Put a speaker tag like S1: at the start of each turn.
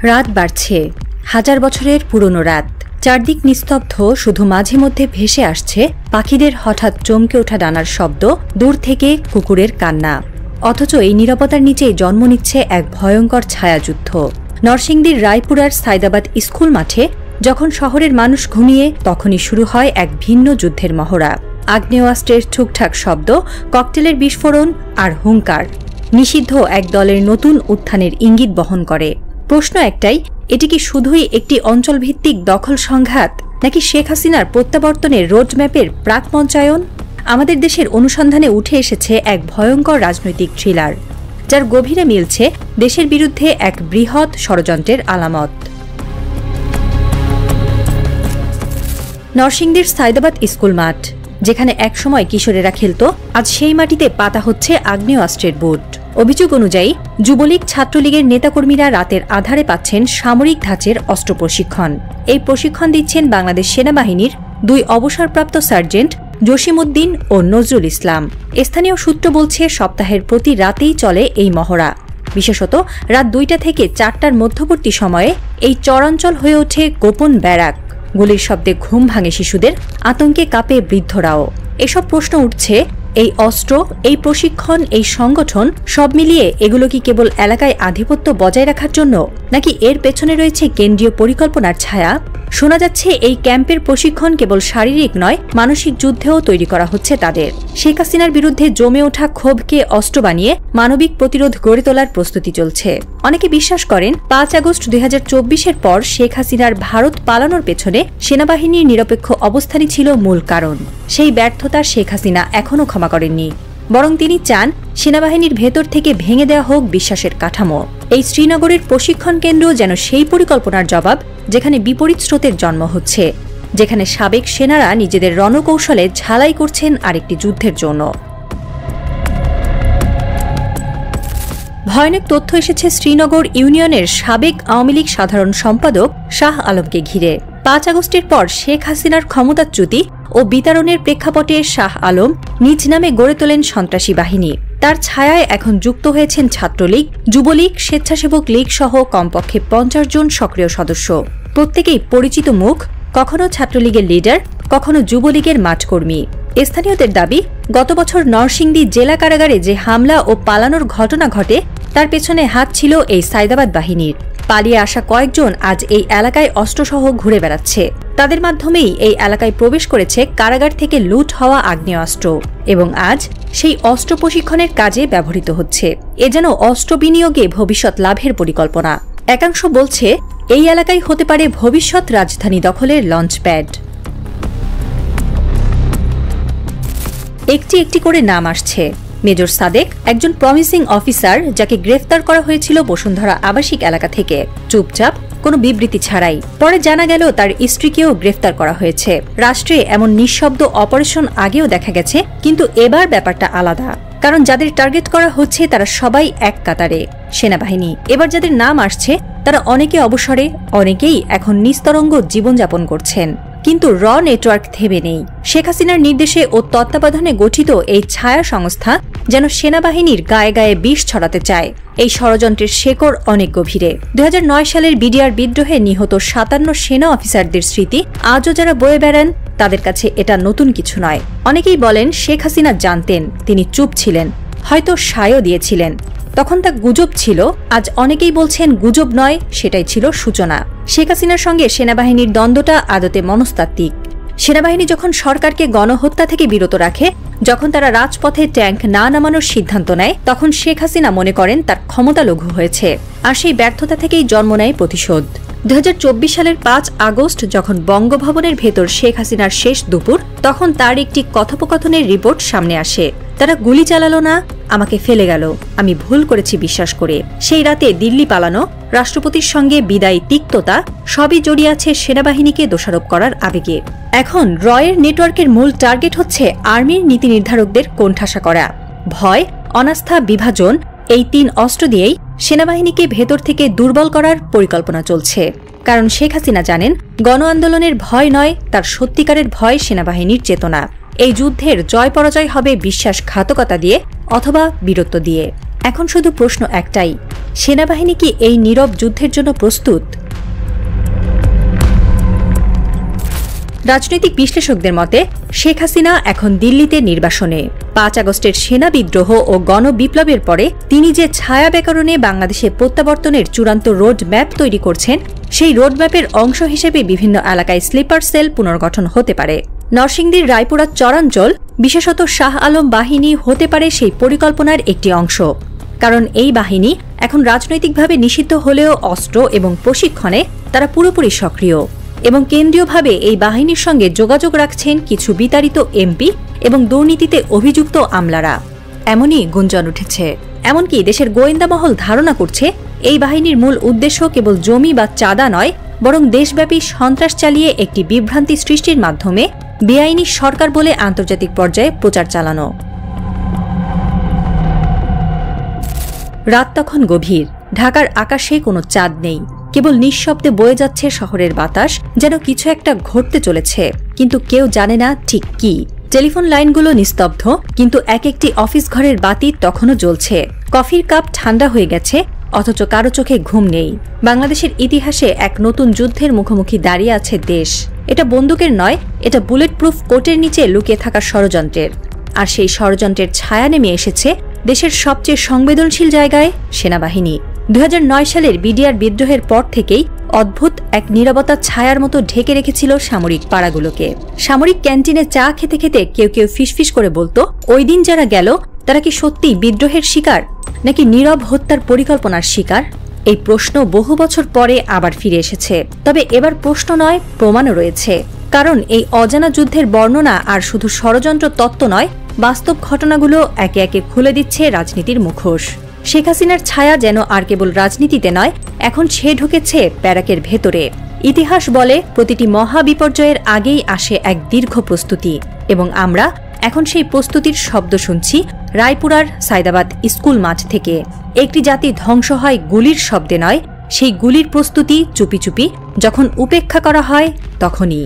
S1: রাত বাড়ছে, হাজার বছরের পুরনো রাত। চারদিক নিস্তব্ধ, শুধু মাঝে মধ্যে ভেসে আসছে পাখিদের হঠাৎ চমকে ওঠা ডানার শব্দ, দূর থেকে কুকুরের কান্না। অথচ এই নীরবতার নিচেই জন্ম নিচ্ছে এক ভয়ঙ্কর ছায়াযুদ্ধ। নরসিংদীর রায়পুরার সাইদাবাদ স্কুল মাঠে যখন শহরের মানুষ ঘুমিয়ে, তখনই শুরু হয় এক ভিন্ন যুদ্ধের মহড়া। আগ্নেয়াস্ত্রের ঠুকঠাক শব্দ, ককটেলের বিস্ফোরণ আর হুঙ্কার নিষিদ্ধ এক দলের নতুন উত্থানের ইঙ্গিত বহন করে। প্রশ্ন একটাই, এটি কি শুধুই একটি অঞ্চলভিত্তিক দখল সংঘাত, নাকি শেখ হাসিনার প্রত্যাবর্তনের রোডম্যাপের প্রাক মঞ্চায়ন? আমাদের দেশের অনুসন্ধানে উঠে এসেছে এক ভয়ঙ্কর রাজনৈতিক থ্রিলার, যার গভীরে মিলছে দেশের বিরুদ্ধে এক বৃহৎ ষড়যন্ত্রের আলামত। নরসিংদীর সাইদাবাদ স্কুল মাঠ, যেখানে একসময় কিশোরেরা খেলত, আজ সেই মাটিতে পাতা হচ্ছে আগ্নেয়াস্ত্রের বুট। অভিযোগ অনুযায়ী যুবলীগ ছাত্রলীগের নেতাকর্মীরা রাতের আধারে পাচ্ছেন সামরিক ধাঁচের অস্ত্র প্রশিক্ষণ। এই প্রশিক্ষণ দিচ্ছেন বাংলাদেশ সেনাবাহিনীর দুই অবসরপ্রাপ্ত সার্জেন্ট জসিমউদ্দিন ও নজরুল ইসলাম। স্থানীয় সূত্র বলছে, সপ্তাহের প্রতি রাতেই চলে এই মহড়া। বিশেষত রাত ২টা থেকে ৪টার মধ্যবর্তী সময়ে এই চরাঞ্চল হয়ে ওঠে গোপন ব্যারাক। গুলির শব্দে ঘুম ভাঙে শিশুদের, আতঙ্কে কাঁপে বৃদ্ধরাও। এসব প্রশ্ন উঠছে, এই অস্ত্র, এই প্রশিক্ষণ, এই সংগঠন, সব মিলিয়ে এগুলো কি কেবল এলাকায় আধিপত্য বজায় রাখার জন্য, নাকি এর পেছনে রয়েছে কেন্দ্রীয় পরিকল্পনার ছায়া? শোনা যাচ্ছে এই ক্যাম্পের প্রশিক্ষণ কেবল শারীরিক নয়, মানসিক যুদ্ধেও তৈরি করা হচ্ছে তাদের। শেখ হাসিনার বিরুদ্ধে জমে ওঠা ক্ষোভকে অস্ত্র বানিয়ে মানবিক প্রতিরোধ গড়ে তোলার প্রস্তুতি চলছে। অনেকে বিশ্বাস করেন ৫ আগস্ট ২০২৪-এর পর শেখ হাসিনার ভারত পালানোর পেছনে সেনাবাহিনীর নিরপেক্ষ অবস্থানই ছিল মূল কারণ। সেই ব্যর্থতা শেখ হাসিনা এখনও ক্ষমা করেননি, বরং তিনি চান সেনাবাহিনীর ভেতর থেকে ভেঙে দেওয়া হোক বিশ্বাসের কাঠামো। এই শ্রীনগরের প্রশিক্ষণ কেন্দ্র যেন সেই পরিকল্পনার জবাব, যেখানে বিপরীত স্রোতের জন্ম হচ্ছে, যেখানে সাবেক সেনারা নিজেদের রণকৌশলে ঝালাই করছেন আরেকটি যুদ্ধের জন্য। ভয়ানক তথ্য এসেছে শ্রীনগর ইউনিয়নের সাবেক আওয়ামী লীগ সাধারণ সম্পাদক শাহ আলমকে ঘিরে। ৫ আগস্টের পর শেখ হাসিনার ক্ষমতাচ্যুতি ও বিতাড়নের প্রেক্ষাপটে শাহ আলম নিজ নামে গড়ে তোলেন সন্ত্রাসী বাহিনী। তার ছায়ায় এখন যুক্ত হয়েছেন ছাত্রলীগ, যুবলীগ, স্বেচ্ছাসেবক লীগ সহ কমপক্ষে ৫০ জন সক্রিয় সদস্য। প্রত্যেকেই পরিচিত মুখ, কখনো ছাত্রলীগের লিডার, কখনো যুবলীগের মাঠকর্মী। স্থানীয়দের দাবি, গত বছর নরসিংদী জেলা কারাগারে যে হামলা ও পালানোর ঘটনা ঘটে, তার পেছনে হাত ছিল এই সাইদাবাদ বাহিনীর। পালিয়ে আসা কয়েকজন আজ এই এলাকায় অস্ত্রসহ ঘুরে বেড়াচ্ছে। তাদের মাধ্যমেই এই এলাকায় প্রবেশ করেছে কারাগার থেকে লুট হওয়া আগ্নেয়াস্ত্র, এবং আজ সেই অস্ত্র প্রশিক্ষণের কাজে ব্যবহৃত হচ্ছে। এ যেন অস্ত্র বিনিয়োগে ভবিষ্যৎ লাভের পরিকল্পনা। একাংশ বলছে, এই এলাকায় হতে পারে ভবিষ্যৎ রাজধানী দখলের লঞ্চপ্যাড। একটি একটি করে নাম আসছে। মেজর সাদেক, একজন প্রমিসিং অফিসার, যাকে গ্রেফতার করা হয়েছিল বসুন্ধরা আবাসিক এলাকা থেকে, চুপচাপ, কোনো বিবৃতি ছাড়াই। পরে জানা গেল তার স্ত্রীকেও গ্রেফতার করা হয়েছে। রাষ্ট্রে এমন নিঃশব্দ অপারেশন আগেও দেখা গেছে, কিন্তু এবার ব্যাপারটা আলাদা। কারণ যাদের টার্গেট করা হচ্ছে তারা সবাই এক কাতারে সেনাবাহিনী। এবার যাদের নাম আসছে তারা অনেকে অবসরে, অনেকেই এখন নিস্তরঙ্গ জীবনযাপন করছেন। কিন্তু র নেটওয়ার্ক থেমে নেই। শেখ হাসিনার নির্দেশে ও তত্ত্বাবধানে গঠিত এই ছায়া সংস্থা যেন সেনাবাহিনীর গায়ে গায়ে বিষ ছড়াতে চায়। এই ষড়যন্ত্রের শেকড় অনেক গভীরে। ২০০৯ সালের বিডিআর বিদ্রোহে নিহত ৫৭ সেনা অফিসারদের স্মৃতি আজও যারা বয়ে বেড়ান, তাদের কাছে এটা নতুন কিছু নয়। অনেকেই বলেন শেখ হাসিনা জানতেন, তিনি চুপ ছিলেন, হয়তো সায়ও দিয়েছিলেন। তখন তা গুজব ছিল। আজ অনেকেই বলছেন গুজব নয়, সেটাই ছিল সূচনা। শেখ হাসিনার সঙ্গে সেনাবাহিনীর দ্বন্দ্বটা আদতে মনস্তাত্ত্বিক। সেনাবাহিনী যখন সরকারকে গণহত্যা থেকে বিরত রাখে, যখন তারা রাজপথে ট্যাঙ্ক না নামানোর সিদ্ধান্ত নেয়, তখন শেখ হাসিনা মনে করেন তার ক্ষমতা লঘু হয়েছে। আর সেই ব্যর্থতা থেকেই জন্ম নেয় প্রতিশোধ। ২০২৪ সালের ৫ আগস্ট যখন বঙ্গভবনের ভেতর শেখ হাসিনার শেষ দুপুর, তখন তার একটি কথোপকথনের রিপোর্ট সামনে আসে। তারা গুলি চালালো না, আমাকে ফেলে গেল, আমি ভুল করেছি বিশ্বাস করে। সেই রাতে দিল্লি পালানো, রাষ্ট্রপতির সঙ্গে বিদায়ী তিক্ততা, সবই জড়িয়ে আছে সেনাবাহিনীকে দোষারোপ করার আবেগে। এখন রয়ের নেটওয়ার্কের মূল টার্গেট হচ্ছে আর্মির নীতি নির্ধারকদের কোণঠাসা করা। ভয়, অনাস্থা, বিভাজন, এই ৩ অস্ত্র দিয়েই সেনাবাহিনীকে ভেতর থেকে দুর্বল করার পরিকল্পনা চলছে। কারণ শেখ হাসিনা জানেন, গণ আন্দোলনের ভয় নয়, তার সত্যিকারের ভয় সেনাবাহিনীর চেতনা। এই যুদ্ধের জয় পরাজয় হবে বিশ্বাসঘাতকতা দিয়ে অথবা বীরত্ব দিয়ে। এখন শুধু প্রশ্ন একটাই, সেনাবাহিনী কি এই নীরব যুদ্ধের জন্য প্রস্তুত? রাজনৈতিক বিশ্লেষকদের মতে শেখ হাসিনা এখন দিল্লিতে নির্বাসনে। ৫ আগস্টের সেনা বিদ্রোহ ও গণবিপ্লবের পরে তিনি যে ছায়া ব্যাকরণে বাংলাদেশে প্রত্যাবর্তনের চূড়ান্ত রোড ম্যাপ তৈরি করছেন, সেই রোডম্যাপের অংশ হিসেবে বিভিন্ন এলাকায় স্লিপার সেল পুনর্গঠন হতে পারে। নরসিংদীর রায়পুরা চরাঞ্চল, বিশেষত শাহ আলম বাহিনী হতে পারে সেই পরিকল্পনার একটি অংশ। কারণ এই বাহিনী এখন রাজনৈতিকভাবে নিষিদ্ধ হলেও অস্ত্র এবং প্রশিক্ষণে তারা পুরোপুরি সক্রিয় এবং কেন্দ্রীয়ভাবে এই বাহিনীর সঙ্গে যোগাযোগ রাখছেন কিছু বিতাড়িত এমপি এবং দুর্নীতিতে অভিযুক্ত আমলারা। এমনই গুঞ্জন উঠেছে। এমনকি দেশের গোয়েন্দা মহল ধারণা করছে এই বাহিনীর মূল উদ্দেশ্য কেবল জমি বা চাঁদা নয়, বরং দেশব্যাপী সন্ত্রাস চালিয়ে একটি বিভ্রান্তি সৃষ্টির মাধ্যমে বেআইনি সরকার বলে আন্তর্জাতিক পর্যায়ে প্রচার চালানো। রাত তখন গভীর। ঢাকার আকাশে কোনো চাঁদ নেই, কেবল নিঃশব্দে বয়ে যাচ্ছে শহরের বাতাস, যেন কিছু একটা ঘটতে চলেছে, কিন্তু কেউ জানে না ঠিক কি। টেলিফোন লাইনগুলো নিস্তব্ধ, কিন্তু এক একটি অফিস ঘরের বাতি তখনও জ্বলছে। কফির কাপ ঠান্ডা হয়ে গেছে, অথচ কারো চোখে ঘুম নেই। বাংলাদেশের ইতিহাসে এক নতুন যুদ্ধের মুখোমুখি দাঁড়িয়ে আছে দেশ। এটা বন্দুকের নয়, এটা বুলেট প্রুফ কোটের নিচে লুকিয়ে থাকা ষড়যন্ত্রের। আর সেই ষড়যন্ত্রের ছায়া নেমে এসেছে দেশের সবচেয়ে সংবেদনশীল জায়গায়, সেনাবাহিনী। ২০০৯ সালের বিডিআর বিদ্রোহের পর থেকেই অদ্ভুত এক নীরবতা ছায়ার মতো ঢেকে রেখেছিল সামরিক পাড়াগুলোকে। সামরিক ক্যান্টিনে চা খেতে খেতে কেউ কেউ ফিসফিস করে বলতো, ওই দিন যারা গেল তারা কি সত্যিই বিদ্রোহের শিকার, নাকি নীরব হত্যার পরিকল্পনার শিকার? এই প্রশ্ন বহু বছর পরে আবার ফিরে এসেছে। তবে এবার প্রশ্ন নয়, প্রমাণও রয়েছে। কারণ এই অজানা যুদ্ধের বর্ণনা আর শুধু ষড়যন্ত্র তত্ত্ব নয়, বাস্তব ঘটনাগুলো একে একে খুলে দিচ্ছে রাজনীতির মুখোশ। শেখ হাসিনার ছায়া যেন আর কেবল রাজনীতিতে নয়, এখন সে ঢুকেছে ব্যারাকের ভেতরে। ইতিহাস বলে প্রতিটি মহা বিপর্যয়ের আগেই আসে এক দীর্ঘ প্রস্তুতি, এবং আমরা এখন সেই প্রস্তুতির শব্দ শুনছি রায়পুরার সাইদাবাদ স্কুল মাঠ থেকে। একটি জাতি ধ্বংস হয় গুলির শব্দে নয়, সেই গুলির প্রস্তুতি চুপি চুপি যখন উপেক্ষা করা হয় তখনই।